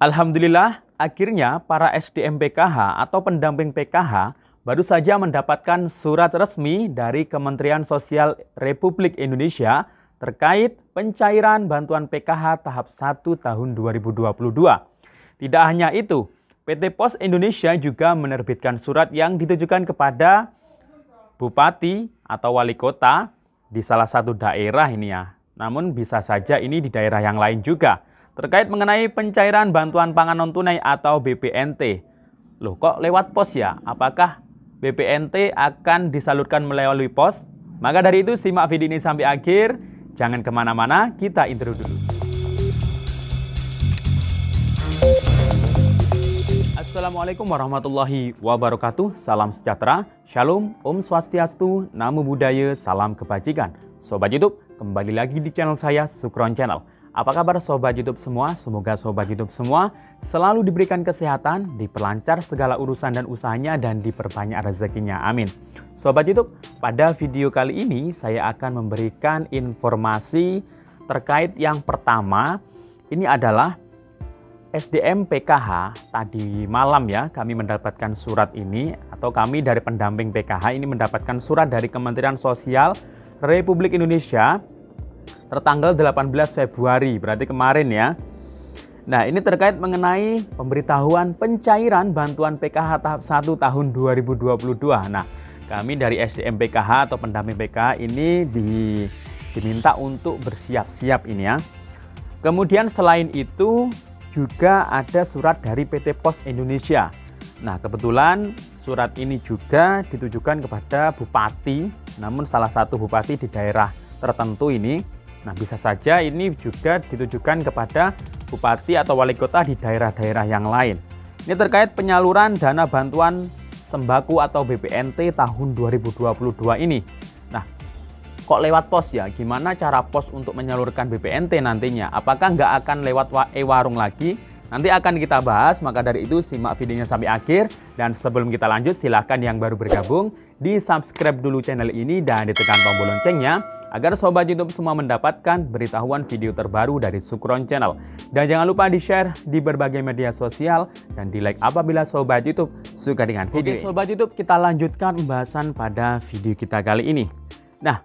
Alhamdulillah, akhirnya para SDM PKH atau pendamping PKH baru saja mendapatkan surat resmi dari Kementerian Sosial Republik Indonesia terkait pencairan bantuan PKH tahap 1 tahun 2022. Tidak hanya itu, PT Pos Indonesia juga menerbitkan surat yang ditujukan kepada bupati atau wali kota di salah satu daerah ini ya. Namun bisa saja ini di daerah yang lain juga. Terkait mengenai pencairan bantuan pangan non-tunai atau BPNT. Loh, kok lewat pos ya? Apakah BPNT akan disalurkan melalui pos? Maka dari itu simak video ini sampai akhir. Jangan kemana-mana, kita intro dulu. Assalamualaikum warahmatullahi wabarakatuh. Salam sejahtera, Shalom, Om Swastiastu, Namo Buddhaya, Salam Kebajikan. Sobat YouTube, kembali lagi di channel saya, Sukron Channel. Apa kabar Sobat YouTube semua? Semoga Sobat YouTube semua selalu diberikan kesehatan, diperlancar segala urusan dan usahanya, dan diperbanyak rezekinya. Amin. Sobat YouTube, pada video kali ini saya akan memberikan informasi terkait yang pertama. Ini adalah SDM PKH. Tadi malam ya kami mendapatkan surat ini, atau kami dari pendamping PKH ini mendapatkan surat dari Kementerian Sosial Republik Indonesia tertanggal 18 Februari, berarti kemarin ya. Nah, ini terkait mengenai pemberitahuan pencairan bantuan PKH tahap 1 tahun 2022. Nah, kami dari SDM PKH atau pendamping PKH ini diminta untuk bersiap-siap ini ya. Kemudian selain itu juga ada surat dari PT Pos Indonesia. Nah, kebetulan surat ini juga ditujukan kepada bupati, namun salah satu bupati di daerah tertentu ini. Nah, bisa saja ini juga ditujukan kepada bupati atau wali kota di daerah-daerah yang lain. Ini terkait penyaluran dana bantuan sembako atau BPNT tahun 2022 ini. Nah, kok lewat pos ya? Gimana cara pos untuk menyalurkan BPNT nantinya? Apakah nggak akan lewat e-warung lagi? Nanti akan kita bahas, maka dari itu simak videonya sampai akhir. Dan sebelum kita lanjut, silahkan yang baru bergabung, di-subscribe dulu channel ini dan ditekan tombol loncengnya, agar Sobat YouTube semua mendapatkan beritahuan video terbaru dari Sukron Channel. Dan jangan lupa di-share di berbagai media sosial dan di-like apabila Sobat YouTube suka dengan video ini. Sobat YouTube, kita lanjutkan pembahasan pada video kita kali ini. Nah,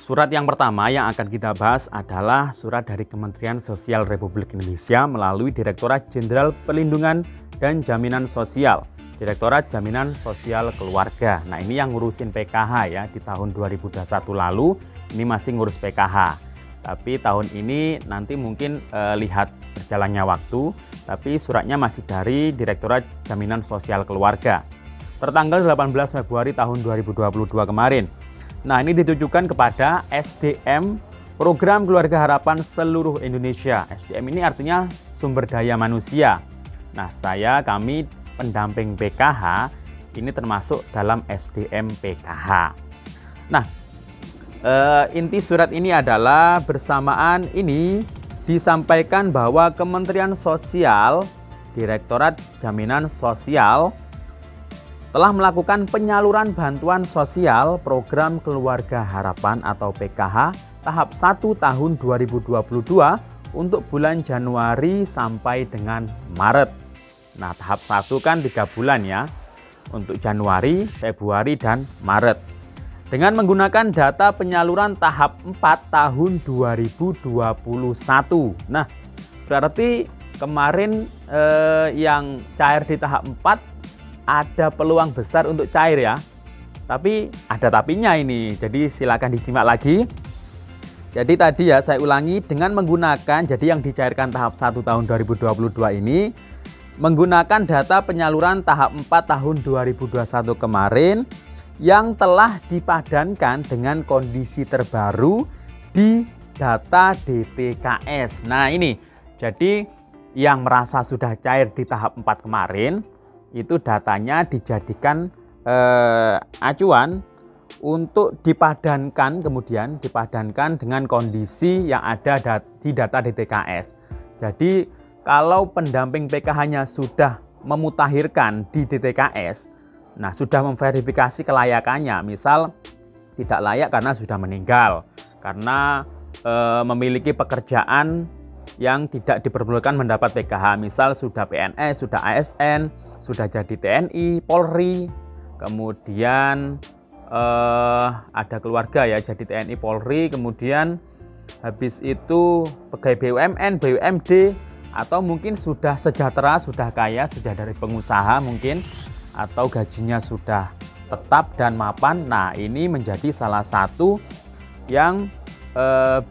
surat yang pertama yang akan kita bahas adalah surat dari Kementerian Sosial Republik Indonesia melalui Direktorat Jenderal Perlindungan dan Jaminan Sosial, Direktorat Jaminan Sosial Keluarga. Nah, ini yang ngurusin PKH ya. Di tahun 2021 lalu ini masih ngurus PKH. Tapi tahun ini nanti mungkin lihat berjalannya waktu, tapi suratnya masih dari Direktorat Jaminan Sosial Keluarga. Tertanggal 18 Februari tahun 2022 kemarin. Nah, ini ditujukan kepada SDM Program Keluarga Harapan Seluruh Indonesia. SDM ini artinya sumber daya manusia. Nah, kami pendamping PKH ini termasuk dalam SDM PKH. Nah, inti surat ini adalah bersamaan ini disampaikan bahwa Kementerian Sosial, Direktorat Jaminan Sosial telah melakukan penyaluran bantuan sosial program Keluarga Harapan atau PKH tahap 1 tahun 2022 untuk bulan Januari sampai dengan Maret. Nah, tahap 1 kan 3 bulan ya, untuk Januari, Februari, dan Maret. Dengan menggunakan data penyaluran tahap 4 tahun 2021. Nah, berarti kemarin yang cair di tahap 4 ada peluang besar untuk cair ya. Tapi ada tapinya ini. Jadi silakan disimak lagi. Jadi tadi ya saya ulangi, dengan menggunakan, jadi yang dicairkan tahap 1 tahun 2022 ini menggunakan data penyaluran tahap 4 tahun 2021 kemarin yang telah dipadankan dengan kondisi terbaru di data DTKS. Nah, ini jadi yang merasa sudah cair di tahap 4 kemarin itu datanya dijadikan acuan untuk dipadankan, kemudian dipadankan dengan kondisi yang ada di data DTKS. Jadi kalau pendamping PKH-nya sudah memutakhirkan di DTKS, nah sudah memverifikasi kelayakannya, misal tidak layak karena sudah meninggal, karena memiliki pekerjaan yang tidak diperbolehkan mendapat PKH, misal sudah PNS, sudah ASN, sudah jadi TNI, Polri, kemudian ada keluarga ya, jadi TNI, Polri, kemudian habis itu pegawai BUMN, BUMD, atau mungkin sudah sejahtera, sudah kaya, sudah dari pengusaha mungkin, atau gajinya sudah tetap dan mapan. Nah, ini menjadi salah satu yang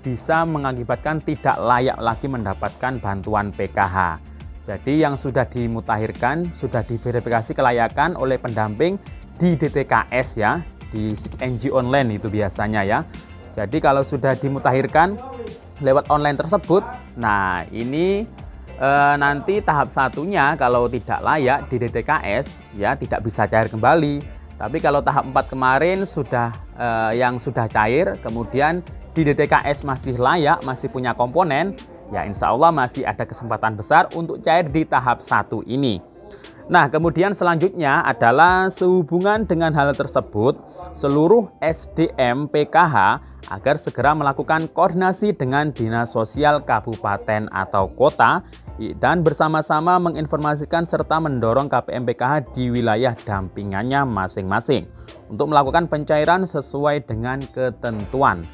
bisa mengakibatkan tidak layak lagi mendapatkan bantuan PKH. Jadi yang sudah dimutakhirkan, sudah diverifikasi kelayakan oleh pendamping di DTKS ya, di NG online itu biasanya ya. Jadi kalau sudah dimutakhirkan lewat online tersebut, nah ini nanti tahap satunya kalau tidak layak di DTKS ya tidak bisa cair kembali. Tapi kalau tahap 4 kemarin sudah yang sudah cair, kemudian di DTKS masih layak, masih punya komponen, ya insya Allah masih ada kesempatan besar untuk cair di tahap 1 ini. Nah, kemudian selanjutnya adalah sehubungan dengan hal tersebut, seluruh SDM PKH agar segera melakukan koordinasi dengan Dinas Sosial Kabupaten atau Kota dan bersama-sama menginformasikan serta mendorong KPM PKH di wilayah dampingannya masing-masing untuk melakukan pencairan sesuai dengan ketentuan.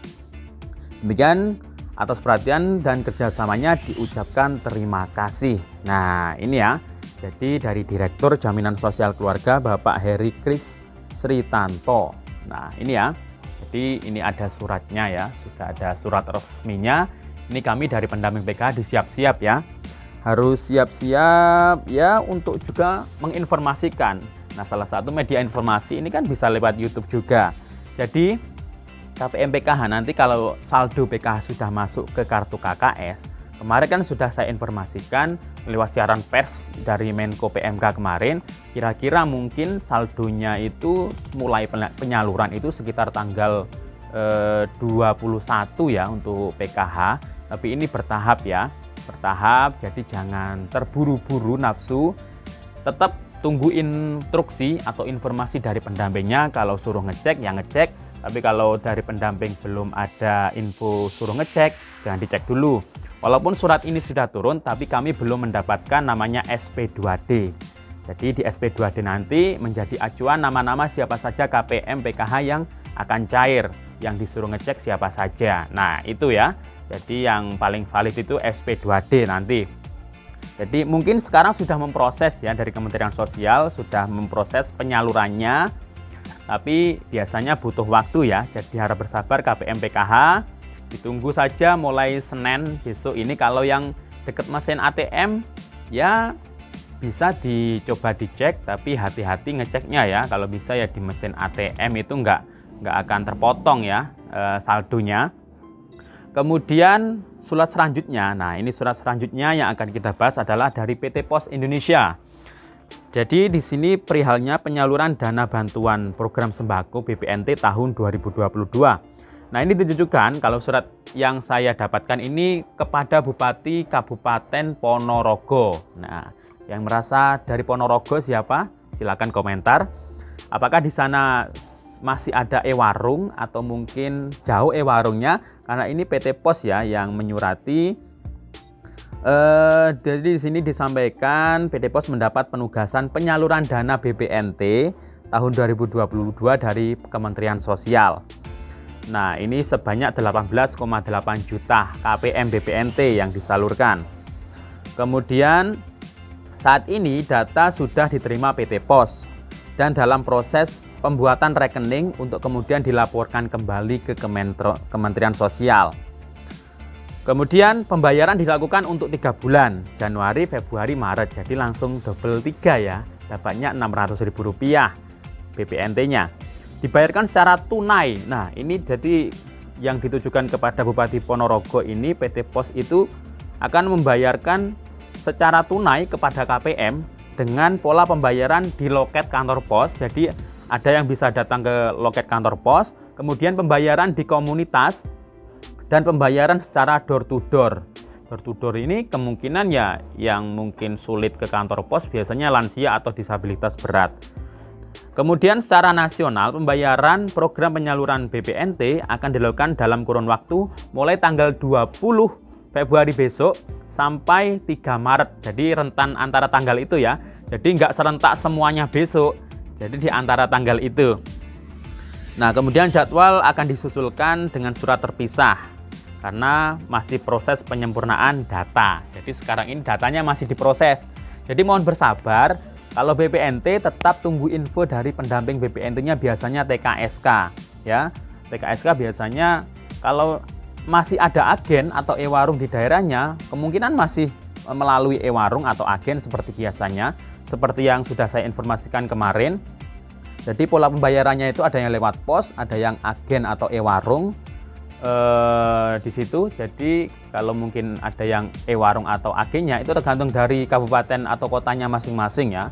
Demikian, atas perhatian dan kerjasamanya diucapkan terima kasih. Nah, ini ya. Jadi dari Direktur Jaminan Sosial Keluarga Bapak Heri Kris Sritanto. Nah, ini ya. Jadi ini ada suratnya ya, sudah ada surat resminya. Ini kami dari pendamping PKH disiap-siap ya. Harus siap-siap ya untuk juga menginformasikan. Nah, salah satu media informasi ini kan bisa lewat YouTube juga. Jadi KPM PKH nanti kalau saldo PKH sudah masuk ke kartu KKS, kemarin kan sudah saya informasikan lewat siaran pers dari Menko PMK kemarin, kira-kira mungkin saldonya itu mulai penyaluran itu sekitar tanggal 21 ya untuk PKH, tapi ini bertahap ya, bertahap, jadi jangan terburu-buru nafsu, tetap tunggu instruksi atau informasi dari pendampingnya. Kalau suruh ngecek ya ngecek, tapi kalau dari pendamping belum ada info suruh ngecek, jangan dicek dulu. Walaupun surat ini sudah turun, tapi kami belum mendapatkan namanya SP2D. Jadi di SP2D nanti menjadi acuan nama-nama siapa saja KPM PKH yang akan cair, yang disuruh ngecek siapa saja. Nah itu ya, jadi yang paling valid itu SP2D nanti. Jadi mungkin sekarang sudah memproses ya dari Kementerian Sosial, sudah memproses penyalurannya. Tapi biasanya butuh waktu ya, jadi harap bersabar KPM PKH, ditunggu saja mulai Senin besok ini. Kalau yang dekat mesin ATM ya bisa dicoba dicek, tapi hati-hati ngeceknya ya. Kalau bisa ya di mesin ATM itu nggak akan terpotong ya saldonya. Kemudian surat selanjutnya, nah ini surat selanjutnya yang akan kita bahas adalah dari PT Pos Indonesia. Jadi di sini perihalnya penyaluran dana bantuan program sembako BPNT tahun 2022. Nah ini ditujukan kalau surat yang saya dapatkan ini kepada Bupati Kabupaten Ponorogo. Nah yang merasa dari Ponorogo siapa? Silakan komentar. Apakah di sana masih ada e-warung atau mungkin jauh e-warungnya? Karena ini PT Pos ya yang menyurati. Jadi di sini disampaikan PT Pos mendapat penugasan penyaluran dana BPNT tahun 2022 dari Kementerian Sosial. Nah, ini sebanyak 18,8 juta KPM BPNT yang disalurkan. Kemudian saat ini data sudah diterima PT Pos dan dalam proses pembuatan rekening untuk kemudian dilaporkan kembali ke Kementerian Sosial. Kemudian pembayaran dilakukan untuk 3 bulan, Januari, Februari, Maret. Jadi langsung double 3 ya, dapatnya Rp600.000 BPNT-nya. Dibayarkan secara tunai. Nah ini jadi yang ditujukan kepada Bupati Ponorogo ini, PT Pos itu akan membayarkan secara tunai kepada KPM dengan pola pembayaran di loket kantor pos. Jadi ada yang bisa datang ke loket kantor pos, kemudian pembayaran di komunitas, dan pembayaran secara door to door. Door to door ini kemungkinan ya yang mungkin sulit ke kantor pos biasanya lansia atau disabilitas berat. Kemudian secara nasional pembayaran program penyaluran BPNT akan dilakukan dalam kurun waktu mulai tanggal 20 Februari besok sampai 3 Maret. Jadi rentan antara tanggal itu ya. Jadi nggak serentak semuanya besok. Jadi di antara tanggal itu. Nah, kemudian jadwal akan disusulkan dengan surat terpisah karena masih proses penyempurnaan data. Jadi sekarang ini datanya masih diproses. Jadi mohon bersabar. Kalau BPNT tetap tunggu info dari pendamping BPNT-nya, biasanya TKSK ya. TKSK biasanya kalau masih ada agen atau e-warung di daerahnya, kemungkinan masih melalui e-warung atau agen seperti biasanya, seperti yang sudah saya informasikan kemarin. Jadi pola pembayarannya itu ada yang lewat pos, ada yang agen atau e-warung di situ. Jadi kalau mungkin ada yang e-warung atau agennya itu tergantung dari kabupaten atau kotanya masing-masing ya.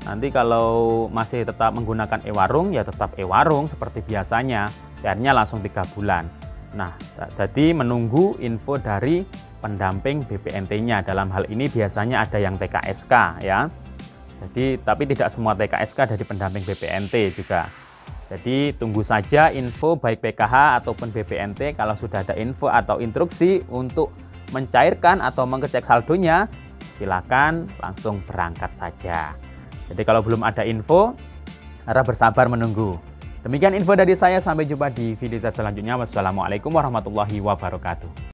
Nanti kalau masih tetap menggunakan e-warung ya tetap e-warung seperti biasanya, bayarnya langsung 3 bulan. Nah, jadi menunggu info dari pendamping BPNT-nya. Dalam hal ini biasanya ada yang TKSK ya. Jadi, tapi tidak semua TKSK dari pendamping BPNT juga. Jadi, tunggu saja info baik PKH ataupun BPNT. Kalau sudah ada info atau instruksi untuk mencairkan atau mengecek saldonya, silakan langsung berangkat saja. Jadi, kalau belum ada info, harap bersabar menunggu. Demikian info dari saya, sampai jumpa di video saya selanjutnya. Wassalamualaikum warahmatullahi wabarakatuh.